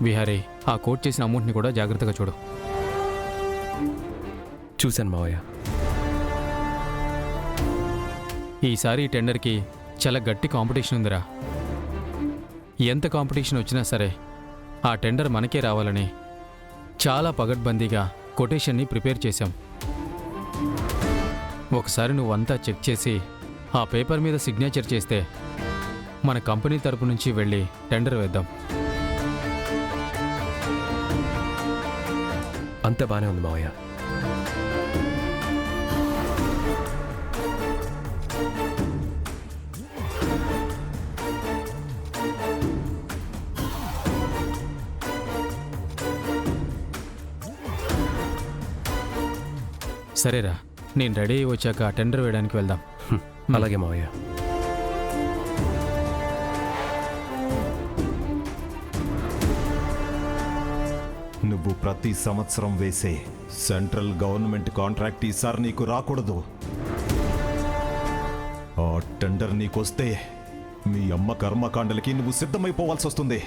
విహారీ, ఆ కోట్ చేసిన అమౌంట్ని కూడా జాగ్రత్తగా చూడు. చూశాను మావయ్య. ఈసారి ఈ టెండర్కి చాలా గట్టి కాంపిటీషన్ ఉందిరా. ఎంత కాంపిటీషన్ వచ్చినా సరే ఆ టెండర్ మనకే రావాలని చాలా పగడ్బందీగా కొటేషన్ని ప్రిపేర్ చేశాం. ఒకసారి నువ్వంతా చెక్ చేసి ఆ పేపర్ మీద సిగ్నేచర్ చేస్తే మన కంపెనీ తరపు నుంచి వెళ్ళి టెండర్ వేద్దాం. అంత బానే ఉంది మావయ్య. సరేరా, నేను రెడీ అయ్యి వచ్చాక టెండర్ వేయడానికి వెళ్దాం. అలాగే మావయ్య. నువ్వు ప్రతి సంవత్సరం వేసే సెంట్రల్ గవర్నమెంట్ కాంట్రాక్ట్ ఈసారి నీకు రాకూడదు. ఆ టెండర్ నీకొస్తే మీ అమ్మ కర్మకాండలకి నువ్వు సిద్ధమైపోవాల్సి వస్తుంది.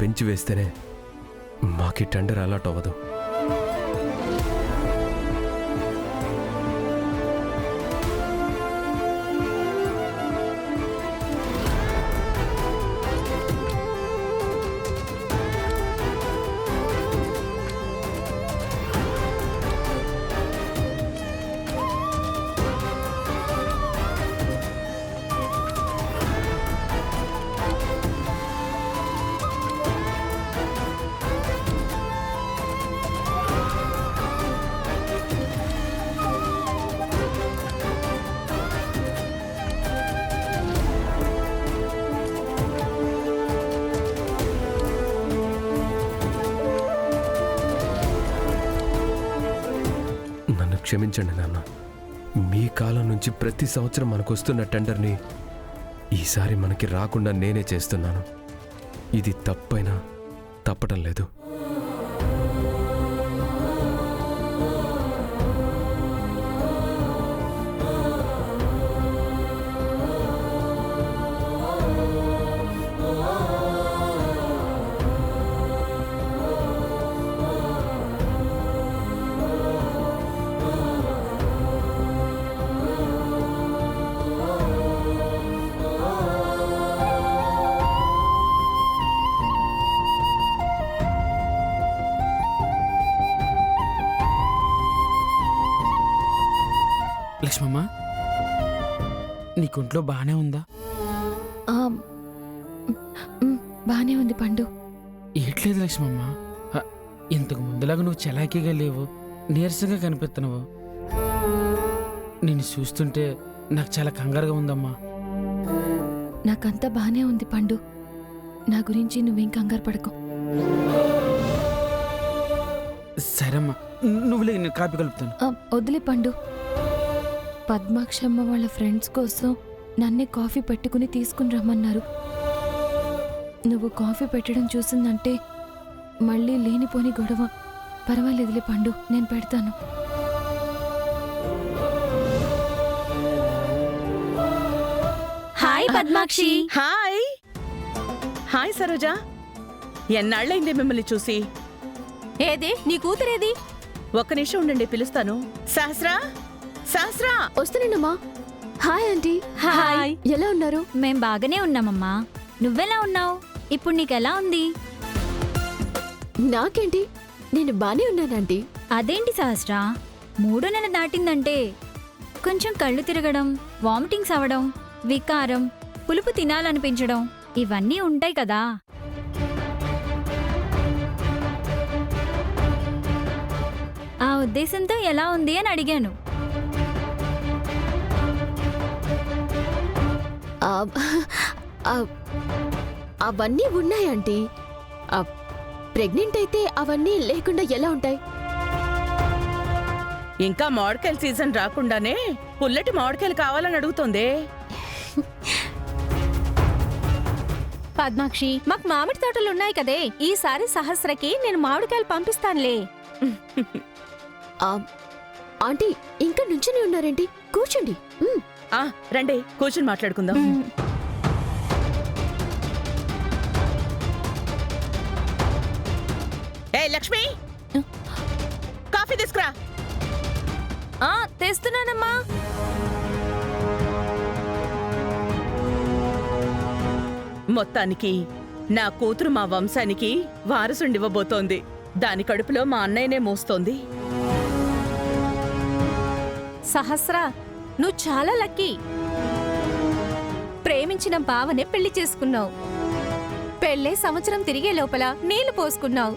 పెంచి వేస్తేనే మాకి టెండర్ అలాట్ అవ్వదు. క్షమించండి నాన్న. మీ కాలం నుంచి ప్రతి సంవత్సరం మనకు వస్తున్న టెండర్ని ఈసారి మనకి రాకుండా నేనే చేస్తున్నాను. ఇది తప్పైనా తప్పటం లేదు. లక్ష్మమ్మ, నీకుంట్లో బానే ఉందా? బానే ఉంది పండు. ఏట్లేదు లక్ష్మమ్మ, ఇంతకు ముందులాగా నువ్వు చలాకీగా లేవు, నీరసంగా కనిపిస్తున్నావు. నిన్ను చూస్తుంటే నాకు చాలా కంగారుగా ఉందమ్మా. నాకంతా బానే ఉంది పండు. నా గురించి నువ్వేం కంగారు పడకు. సరేమ్మా, నువ్వు లేదు, నేను కాపీ కలుపుతాను. వదిలే పండు. పద్మాక్షమ్మ వాళ్ళ ఫ్రెండ్స్ కోసం నన్నే కాఫీ పెట్టుకుని తీసుకుని రమ్మన్నారు. నువ్వు కాఫీ పెట్టడం చూసిందంటే మళ్ళీ లేనిపోని గొడవ. పర్వాలేదులే పండు, నేను పెడతాను. Hi Padmakshi. Hi hi Saroja, ఎన్నాళ్ళైంది మిమ్మల్ని చూసి. ఏదే నీ కూతురేది? ఒక్క నిమిషం ఉండండి, పిలుస్తాను. సహస్రా, సహస్రా. వస్తున్నానమ్మా. Hi aunty. హాయ్. ఎలా ఉన్నారు? మేం బాగానే ఉన్నామమ్మా. నువ్వెలా ఉన్నావు? ఇప్పుడు నీకెలా ఉంది? నాకేంటి, నేను బానే ఉన్నానంటీ. అదేంటి సహస్రా, 3 నెలలు దాటిందంటే కొంచెం కళ్ళు తిరగడం, వామిటింగ్స్ అవడం, వికారం, పులుపు తినాలనిపించడం ఇవన్నీ ఉంటాయి కదా. ఆ ఉద్దేశంతో ఎలా ఉంది అని అడిగాను. అవన్నీ ఉన్నాయంటీ. ప్రెగ్నెంట్ అయితే అవన్నీ లేకుండా ఎలా ఉంటాయి? ఇంకా మామిడికాయల సీజన్ రాకుండానే పుల్లటి మామిడికాయలు కావాలని అడుగుతోందే. పద్మాక్షి, మాకు మామిడి తోటలు ఉన్నాయి కదే, ఈసారి సహస్రకి నేను మామిడికాయలు పంపిస్తానులే. ఆంటీ ఇంకా నుంచుని ఉన్నారేంటి? కూర్చోండి. రండి కూర్చుని మాట్లాడుకుందాం. ఏ లక్ష్మి, కాఫీ తీసుకురా. తెస్తున్నానమ్మా. మొత్తానికి నా కూతురు మా వంశానికి వారసుండివ్వబోతోంది. దాని కడుపులో మా అన్నయ్యనే మోస్తోంది. సహస్ర, నువ్వు చాలా లక్కీ. ప్రేమించిన బావనే పెళ్లి చేసుకున్నావు. పెళ్ళే సంవత్సరం తిరిగే లోపల నీళ్లు పోసుకున్నావు.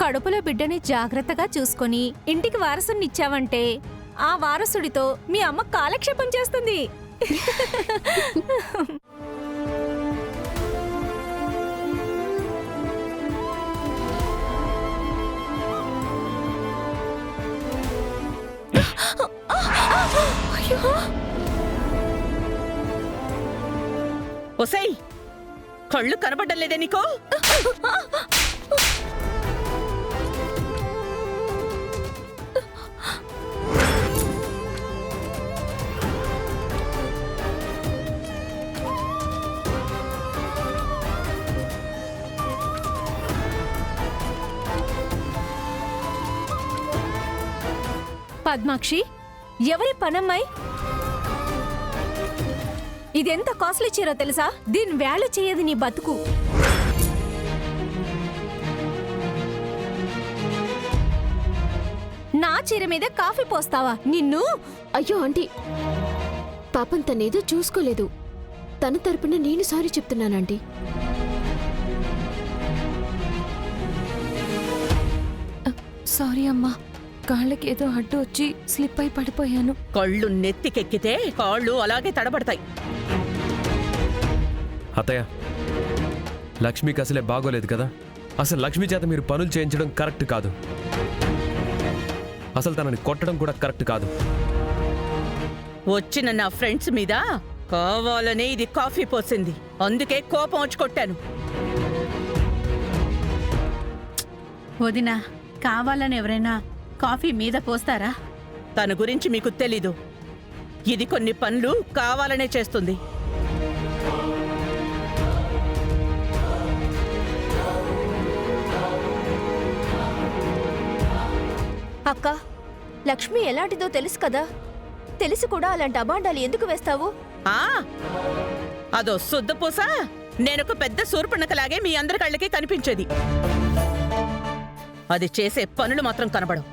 కడుపులో బిడ్డని జాగ్రత్తగా చూసుకొని ఇంటికి వారసునిచ్చావంటే ఆ వారసుడితో మీ అమ్మ కాలక్షేపం చేస్తుంది. ఒసేయ్, కళ్ళు కనబడ్డం లేదే నీకో? పద్మాక్షి, ఎవరి పనమ్మాయి? ఇదెంత కాస్ట్లీ చీరో తెలుసా? దీని వేళ చేయదు నీ బతుకు. నా చీర మీద కాఫీ పోస్తావా నిన్ను? అయ్యో ఆంటీ, పాపం తనేదో చూసుకోలేదు. తన తరపున నేను సారీ చెప్తున్నానంటీ. సారీ అమ్మా, కాళ్ళకి ఏదో అడ్డు వచ్చి స్లిప్ అయి పడిపోయాను. కళ్ళు నెత్తికెక్కితే కాళ్ళు అలాగే తడబడతాయి. అత్తయ్య, లక్ష్మికి అసలే బాగోలేదు కదా. అసలు లక్ష్మి చేత మీరు పనులు చేయించడం కరెక్ట్ కాదు. అసలు తనని కొట్టడం కూడా కరెక్ట్ కాదు. వచ్చిన నా ఫ్రెండ్స్ మీద కావాలనే ఇది కాఫీ పోసింది. అందుకే కోపం వచ్చి కొట్టాను. వదినా, కావాలని ఎవరైనా కాఫీ మీద పోస్తారా? తన గురించి మీకు తెలీదు. ఇది కొన్ని పనులు కావాలనే చేస్తుంది. అక్క, లక్ష్మి ఎలాంటిదో తెలుసు కదా. తెలిసి కూడా అలాంటి అబాండాలు ఎందుకు వేస్తావు? అదో శుద్ధపూస నేనొక పెద్ద సూర్పణకలాగే మీ అందరి కళ్ళకి కనిపించేది. అది చేసే పనులు మాత్రం కనబడవు.